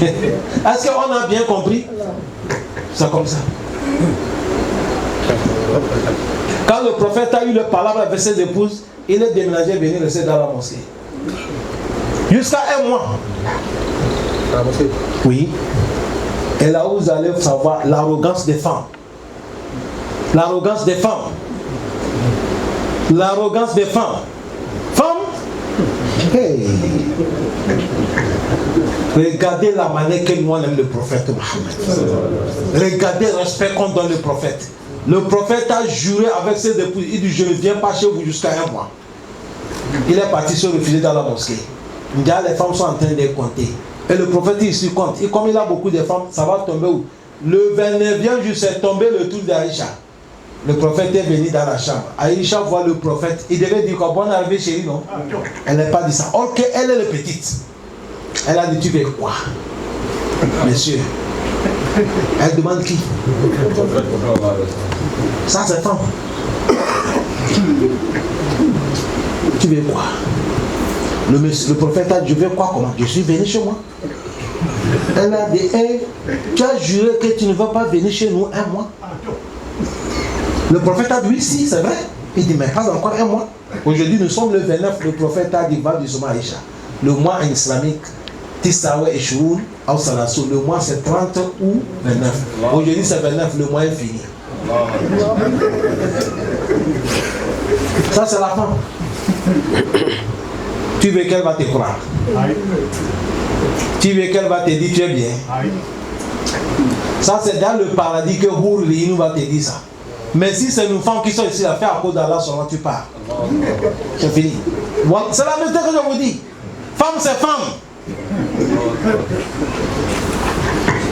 Est-ce qu'on a bien compris? C'est comme ça. Quand le prophète a eu le palabre avec ses épouses, il est déménagé et venu rester dans la mosquée. Jusqu'à un mois. Oui. Et là où vous allez savoir l'arrogance des femmes. L'arrogance des femmes. L'arrogance des femmes. Femmes. Hey. Regardez la manière que nous on aime le prophète Mohammed. Regardez le respect qu'on donne le prophète. Le prophète a juré avec ses épouses. Il dit, je ne viens pas chez vous jusqu'à un mois. Il est parti se réfugier dans la mosquée. Les femmes sont en train de compter. Et le prophète il se compte. Et comme il a beaucoup de femmes, ça va tomber où? Le 29e jour, c'est tombé le tour d'Aïcha. Le prophète est venu dans la chambre. Aïcha voit le prophète. Il devait dire quoi? Bonne arrivée chérie, non? Elle n'a pas dit ça. Ok, elle est la petite. Elle a dit, tu veux quoi? Monsieur. Elle demande qui? Ça c'est femme. Tu veux quoi? Le prophète a dit, je veux quoi? Comment? Je suis venu chez moi. Elle a dit, hey, tu as juré que tu ne vas pas venir chez nous un mois. Le prophète a dit, oui, si, c'est vrai. Il dit, mais pas encore un mois. Aujourd'hui, nous sommes le 29. Le prophète a dit, va du Souma Aïcha. Le mois en islamique, Tissaoué et Chououl, le mois c'est 30 ou 29. Aujourd'hui c'est 29, le mois est fini. Ça c'est la femme. Tu veux qu'elle va te croire? Tu veux qu'elle va te dire tu es bien? Ça c'est dans le paradis que Hourli nous va te dire ça. Mais si c'est une femme qui sont ici à faire à cause d'Allah seulement tu pars. C'est fini. C'est la vérité que je vous dis. Femme c'est femme.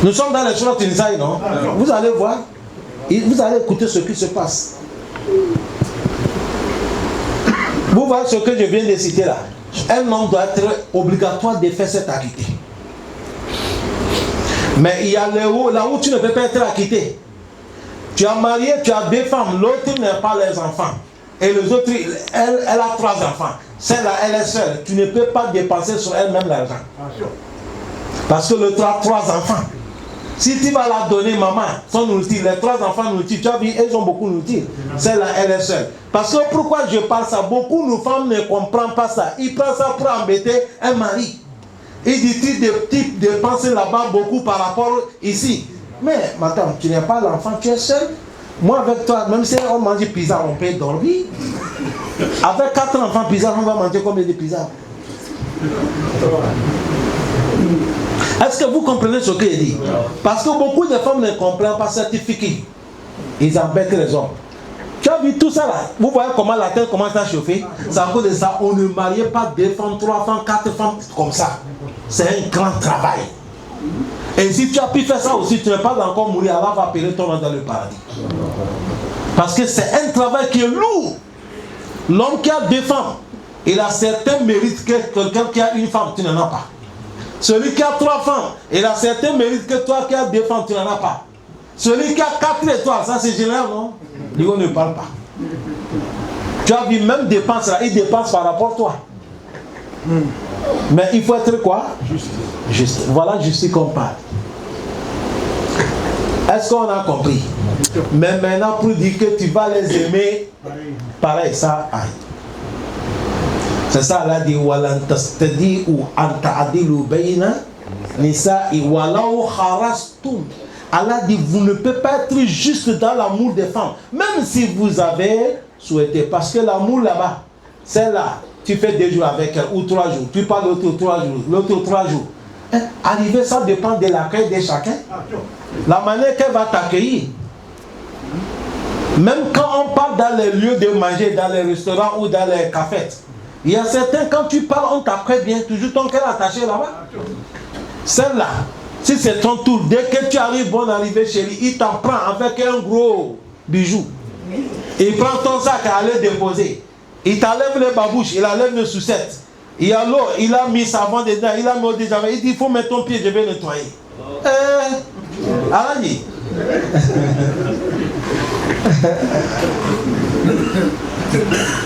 Nous sommes dans les Sourates Nisaï, non? Vous allez voir, vous allez écouter ce qui se passe. Vous voyez ce que je viens de citer là. Un homme doit être obligatoire de faire cette acquitté. Mais il y a là où tu ne peux pas être acquitté. Tu as marié, tu as deux femmes, l'autre n'a pas les enfants. Et les autres, elle a 3 enfants. Celle-là, elle est seule. Tu ne peux pas dépenser sur elle-même l'argent. Parce que l'autre a 3 enfants. Si tu vas la donner, maman, son nourriture, les 3 enfants nourriture, tu as vu, elles ont beaucoup nourriture. Celle-là, elle est seule. Parce que pourquoi je parle ça? Beaucoup de femmes ne comprennent pas ça. Ils prennent ça pour embêter un mari. Ils disent des types dépenser là-bas beaucoup par rapport ici. Mais, madame, tu n'es pas l'enfant, tu es seule. Moi, avec toi, même si on mange pizza, on peut dormir. Avec 4 enfants pizza, on va manger combien de pizza? Est-ce que vous comprenez ce que je dis? Parce que beaucoup de femmes ne comprennent pas cette difficulté. Ils embêtent les hommes. Tu as vu tout ça là? Vous voyez comment la terre commence à chauffer? C'est à cause de ça. On ne mariait pas 2 femmes, 3 femmes, 4 femmes comme ça. C'est un grand travail. Et si tu as pu faire ça aussi, tu ne vas pas encore mourir. Allah va appeler ton nom dans le paradis. Parce que c'est un travail qui est lourd. L'homme qui a 2 femmes, il a certains mérites que quelqu'un qui a une femme, tu n'en as pas. Celui qui a 3 femmes, il a certains mérites que toi qui as 2 femmes, tu n'en as pas. Celui qui a 4 étoiles, ça c'est général, non? Lui, on ne parle pas. Tu as vu, même dépense là, il dépense par rapport à toi. Mais il faut être quoi? Juste. Voilà, justice qu'on parle. Est-ce qu'on a compris? Mais maintenant, pour dire que tu vas les aimer, pareil, ça aille. C'est ça, Allah dit walan tastadi'u an ta'dilu bayna nisa'i walau kharastum. Allah dit vous ne pouvez pas être juste dans l'amour des femmes, même si vous avez souhaité, parce que l'amour là-bas, c'est là, tu fais 2 jours avec elle ou 3 jours, tu parles l'autre 3 jours, l'autre 3 jours. Arriver, ça dépend de l'accueil de chacun. La manière qu'elle va t'accueillir. Même quand on parle dans les lieux de manger, dans les restaurants ou dans les cafés, il y a certains, quand tu parles, on t'accueille bien, toujours ton cœur attaché là-bas. Celle-là, si c'est ton tour, dès que tu arrives, bonne arrivée chérie, il t'en prend avec un gros bijou. Il prend ton sac à aller déposer. Il t'enlève les babouches, il enlève les sucettes. Il y a l'eau, il a mis savon dedans, il a mis eau déjà. Il dit, il faut mettre ton pied, je vais nettoyer. Allez.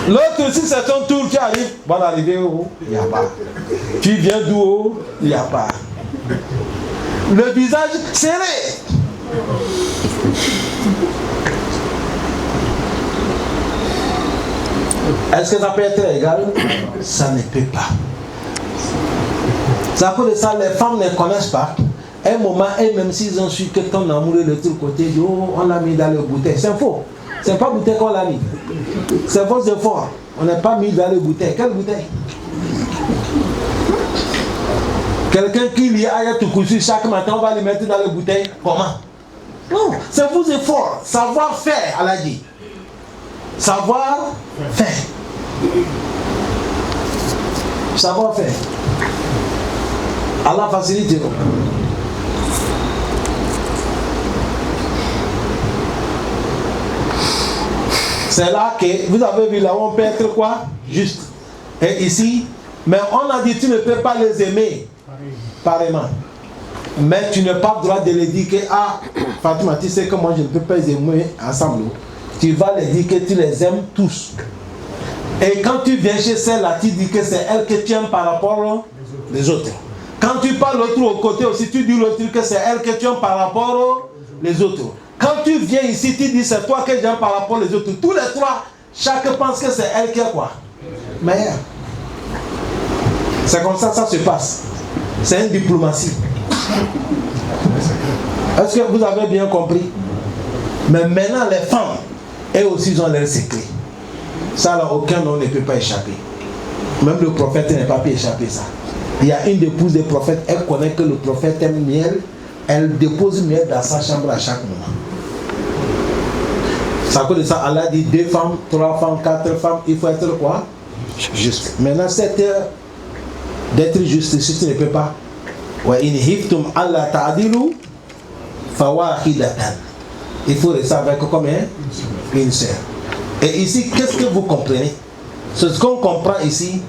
L'autre aussi, c'est ton tour qui arrive. Bon, arriver où? Il n'y a pas. Tu viens d'où? Il n'y a pas. Le visage serré. Est-ce que ça peut être égal? Ça ne peut pas. C'est à cause de ça, les femmes ne connaissent pas. Un moment, et même s'ils ont su que ton amour est de l'autre côté, oh, on l'a mis dans le bouteille. C'est faux. C'est pas bouteille qu'on l'a mis. C'est faux, c'est fort. On n'a pas mis dans le bouteille. Quelle bouteille? Quelqu'un qui lit Ayatul Kursi chaque matin, on va le mettre dans la bouteille. Comment? Non, c'est vos efforts. Savoir-faire, elle a dit. Savoir-faire. Savoir-faire. Allah facilite. C'est là que vous avez vu là où on peut être quoi? Juste. Et ici, mais on a dit tu ne peux pas les aimer pareillement. Mais tu n'as pas le droit de les dire que ah Fatima, tu sais que moi je ne peux pas les aimer ensemble. Tu vas les dire que tu les aimes tous. Et quand tu viens chez celle-là, tu dis que c'est elle que tu aimes par rapport aux autres. Quand tu parles l'autre au côté aussi, tu dis l'autre que c'est elle que tu aimes par rapport aux autres. Quand tu viens ici, tu dis c'est toi que j'aime par rapport aux autres. Tous les trois, chacun pense que c'est elle qui est quoi? Meilleure. C'est comme ça que ça se passe. C'est une diplomatie. Est-ce que vous avez bien compris? Mais maintenant, les femmes, elles aussi ont leurs secrets. Ça, là, aucun homme ne peut pas échapper. Même le prophète n'a pas pu échapper ça. Il y a une épouse des prophètes, elle connaît que le prophète aime miel. Elle dépose miel dans sa chambre à chaque moment. C'est à cause de ça, Allah dit 2 femmes, 3 femmes, 4 femmes, il faut être quoi? Juste. Maintenant, cette heure d'être juste, si tu ne peux pas, il faut rester avec combien? Une sœur. Et ici, qu'est-ce que vous comprenez? Ce qu'on comprend ici,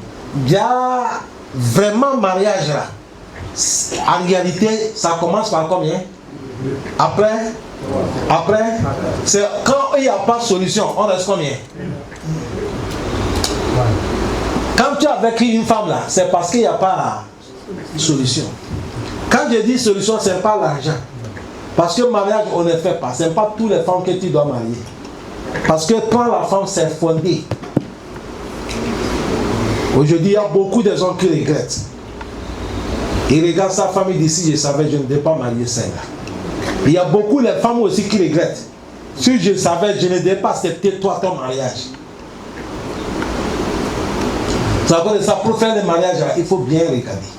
il y a vraiment mariage là. En réalité, ça commence par combien? Après, c'est quand il n'y a pas de solution, on reste combien? Quand tu es avec une femme là, c'est parce qu'il n'y a pas de solution. Quand je dis solution, ce n'est pas l'argent. Parce que mariage, on ne fait pas. Ce n'est pas toutes les femmes que tu dois marier. Parce que quand la femme s'est fondée, aujourd'hui, il y a beaucoup de gens qui regrettent. Ils regardent sa famille d'ici, je savais, je ne devais pas marier celle-là. Il y a beaucoup de femmes aussi qui regrettent. Si je savais, je ne devais pas accepter toi ton mariage. C'est à cause de ça, pour faire le mariage, il faut bien regarder.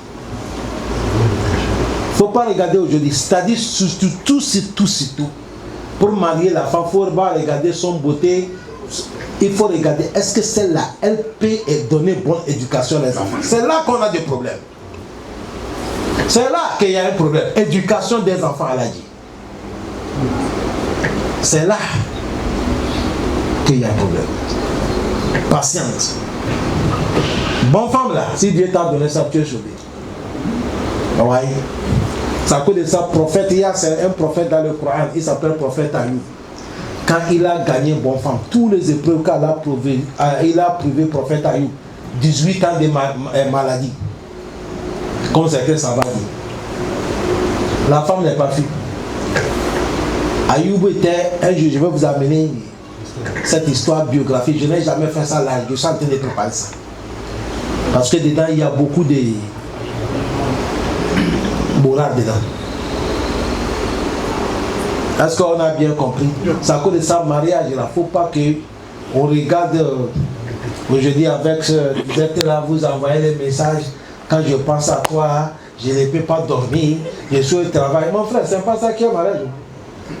Il ne faut pas regarder aujourd'hui. C'est-à-dire, surtout, pour marier la femme, il faut pas regarder son beauté. Il faut regarder, est-ce que celle-là, elle peut donner bonne éducation aux enfants? C'est là qu'on a des problèmes. C'est là qu'il y a un problème. Éducation des enfants, elle a dit. C'est là qu'il y a un problème. Patience. Bonne femme là, si Dieu t'a donné ça, tu es sauvé. Oui. C'est à cause de ça, prophète, il y a un prophète dans le Coran, il s'appelle prophète Ayoub. Quand il a gagné une bonne femme, tous les épreuves qu'il a prouvé, il a prouvé prophète Ayoub, 18 ans de maladie. Comme c'est que ça va dire. La femme n'est pas fille. Ayoub était un jour, je vais vous amener cette histoire biographique. Je n'ai jamais fait ça là, je suis en train de préparer ça. Parce que dedans, il y a beaucoup de morale dedans. Est-ce qu'on a bien compris? C'est à cause de ça, mariage, il ne faut pas qu'on regarde aujourd'hui avec ce là, vous envoyez les messages. Quand je pense à toi, je ne peux pas dormir, je suis au travail. Mon frère, c'est pas ça qui est mariage.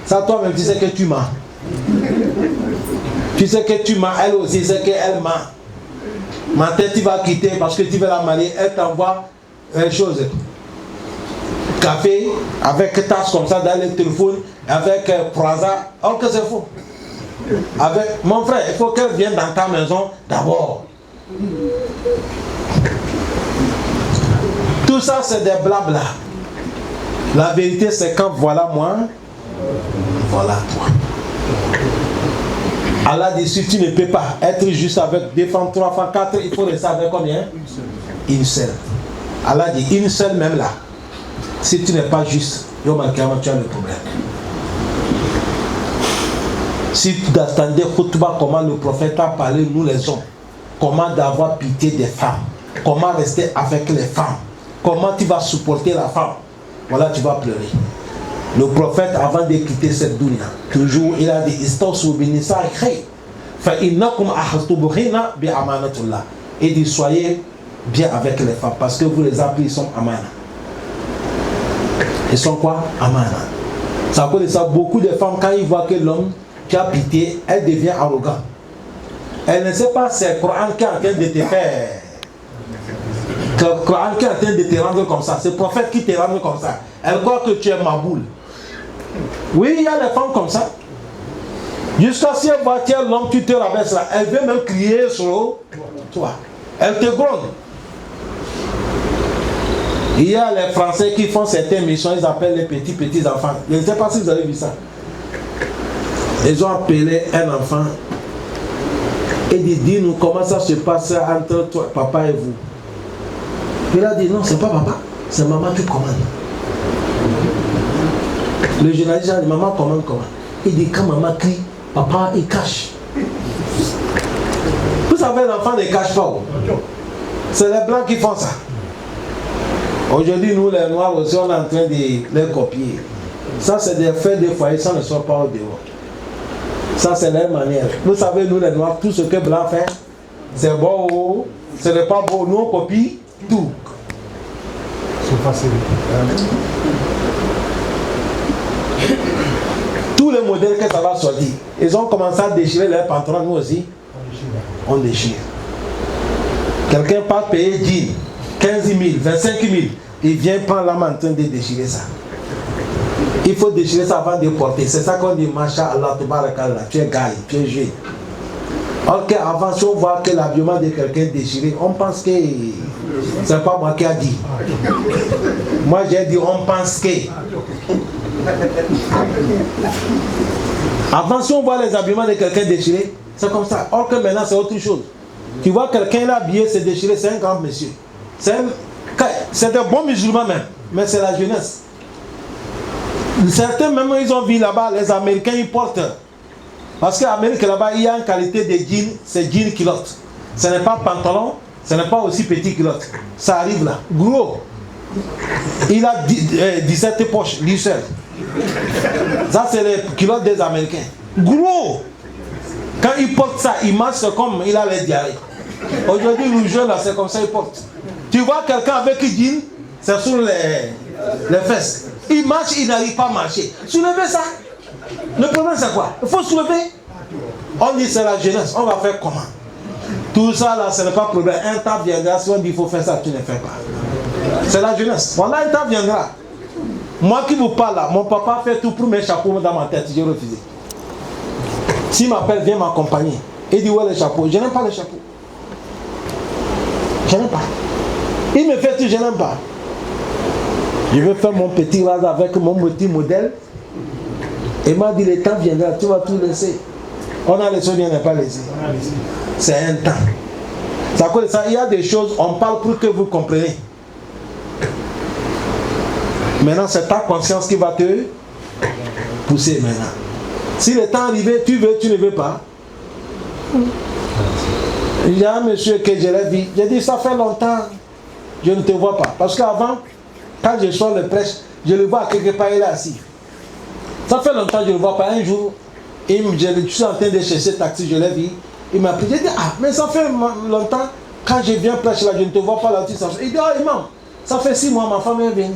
Ça, toi-même, tu sais que tu mens. Tu sais que tu mens, elle aussi sait qu'elle ment. Matin, tu vas quitter parce que tu veux la marier, elle t'envoie une chose. Café, avec tasse comme ça dans le téléphone, avec croissant. Or que c'est faux. Avec, mon frère, il faut qu'elle vienne dans ta maison d'abord. Tout ça, c'est des blabla. La vérité, c'est quand voilà moi, Voilà toi. Allah dit, si tu ne peux pas être juste avec 2 femmes, 3 femmes, 4, il faut rester avec combien? Une seule. Allah dit, une seule même là. Si tu n'es pas juste, Yom Al-Kiyama, tu as le problème. Si tu attendais comment le prophète a parlé, nous les hommes, comment d'avoir pitié des femmes, comment rester avec les femmes, comment tu vas supporter la femme, voilà, tu vas pleurer. Le prophète, avant de quitter cette dunya, toujours, il a dit, il dit, soyez bien avec les femmes, parce que vous les appelez, ils sont amana. Ils sont quoi? Amana. Ça cause de ça, beaucoup de femmes, quand ils voient que l'homme qui a pitié, elle devient arrogante. Elle ne sait pas c'est le Coran qui est en train de te faire. Que le Coran qui est en train de te rendre comme ça. C'est le prophète qui te rend comme ça. Elle croit que tu es ma boule. Oui, il y a des femmes comme ça. Jusqu'à si elle voit tiens l'homme, tu te rabaisses là. Elle veut même crier sur toi. Elle te gronde. Il y a les Français qui font certaines missions, ils appellent les petits enfants. Je ne sais pas si vous avez vu ça. Ils ont appelé un enfant et dit, dis-nous comment ça se passe entre toi, papa et vous. Il a dit, non, c'est pas papa, c'est maman qui commande. Le journaliste a dit, maman commande comment? Il dit, quand maman crie, papa il cache. Vous savez, l'enfant ne cache pas. C'est les blancs qui font ça. Aujourd'hui, nous les noirs aussi, on est en train de les copier. Ça, c'est des faits de foyer, ça ne sort pas au dehors. Ça, c'est leur manière. Vous savez, nous les noirs, tout ce que blanc fait, c'est beau, ce n'est pas beau. Nous, on copie tout. C'est facile. Tous les modèles que ça va sortir, ils ont commencé à déchirer leurs pantalons, nous aussi, on déchire. Quelqu'un part payer 10, 15 000, 25 000, il vient prendre la main en train de déchirer ça. Il faut déchirer ça avant de porter. C'est ça qu'on dit, Masha'Allah, Tabarakallah, tu es gaï, tu es jeune. Alors qu'avant, si on voit que l'habillement de quelqu'un déchiré, on pense que c'est pas moi qui a dit. Moi j'ai dit, on pense que. Avant, si on voit les habillements de quelqu'un déchiré, c'est comme ça. Or que maintenant, c'est autre chose. Tu vois quelqu'un là habillé, c'est déchiré, c'est un grand monsieur. C'est des bons musulmans même, mais c'est la jeunesse. Certains même, ils ont vu là-bas, les Américains, ils portent. Parce qu'en Amérique, là-bas, il y a une qualité de jean, c'est jean culotte. Ce n'est pas pantalon, ce n'est pas aussi petit culotte. Ça arrive là, gros. Il a 17 poches, lui seul. Ça, c'est les culottes des Américains. Gros. Quand il porte ça, il marche comme il a les diarrhées. Aujourd'hui, le jeu là, c'est comme ça, il porte. Tu vois quelqu'un avec un jean, c'est sur les fesses. Il marche, il n'arrive pas à marcher. Soulevez ça. Le problème, c'est quoi? Il faut soulever. On dit c'est la jeunesse. On va faire comment? Tout ça là, ce n'est pas problème. Un temps viendra, si on dit il faut faire ça, tu ne fais pas. C'est la jeunesse. Voilà, un temps viendra. Moi qui vous parle là, mon papa fait tout pour mes chapeaux dans ma tête. J'ai refusé. S'il m'appelle, viens m'accompagner. Il dit où est le chapeau? Je n'aime pas le chapeau. Je n'aime pas. Il me fait tout, je n'aime pas. Je veux faire mon petit vase avec mon petit modèle. Il m'a dit, le temps viendra, tu vas tout laisser. On a laissé, bien, on n'a pas laissé. C'est un temps. Ça cause ça, il y a des choses, on parle pour que vous compreniez. Maintenant, c'est ta conscience qui va te pousser maintenant. Si le temps arrive, tu veux, tu ne veux pas. Il y a un monsieur que je l'ai vu. J'ai dit, ça fait longtemps, je ne te vois pas. Parce qu'avant, quand je sors le prêche, je le vois quelque part, il est assis. Ça fait longtemps que je ne le vois pas. Un jour, je suis en train de chercher taxi, je l'ai vu. Il m'a appelé, j'ai dit, ah, mais ça fait longtemps, quand je viens prêcher là, je ne te vois pas là. Il dit, oh imam, ça fait 6 mois, ma femme est venue.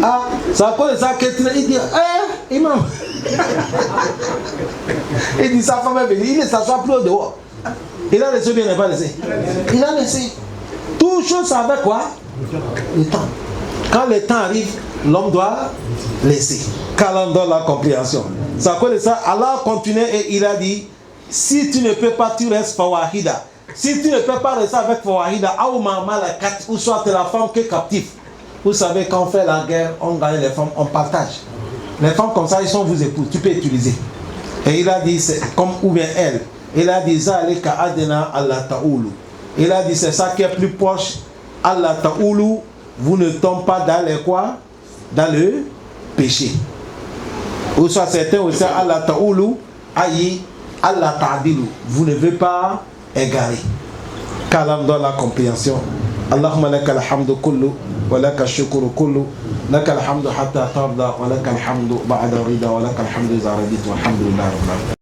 Ah, ça cause ça qu'il dit, imam. Il dit, sa femme est venue, il ne s'assoit plus au dehors. Il a laissé ou bien il n'a pas laissé? Il a laissé. Tout chose avec quoi? Le temps. Quand le temps arrive, l'homme doit laisser. Quand l'homme donne la compréhension. Ça cause ça, Allah continue et il a dit, si tu ne peux pas, tu restes fawahida. Si tu ne peux pas rester avec fawahida, ou soit la femme qui est captive. Vous savez, quand on fait la guerre, on gagne les femmes, on partage. Les femmes comme ça, ils sont vos épouses, tu peux utiliser. Et il a dit, c'est comme ou bien elle. Il a dit, Zalika adena Allah ta'oulou. Il a dit, c'est ça qui est plus proche. Allah ta'oulou, vous ne tombez pas dans les quoi? Dans le péché. Ou soit certains aussi, Allah ta'oulou, aïe, Allah ta'adilou. Vous ne devez pas égarer. Kalam dans la compréhension. Allahumma laka alhamdu kullu, wa laka shukuru kullu, laka alhamdu hatta tarda, wa laka alhamdu ba'da rida, wa laka alhamdu iza radit, wa alhamdulillah rabbil alamin.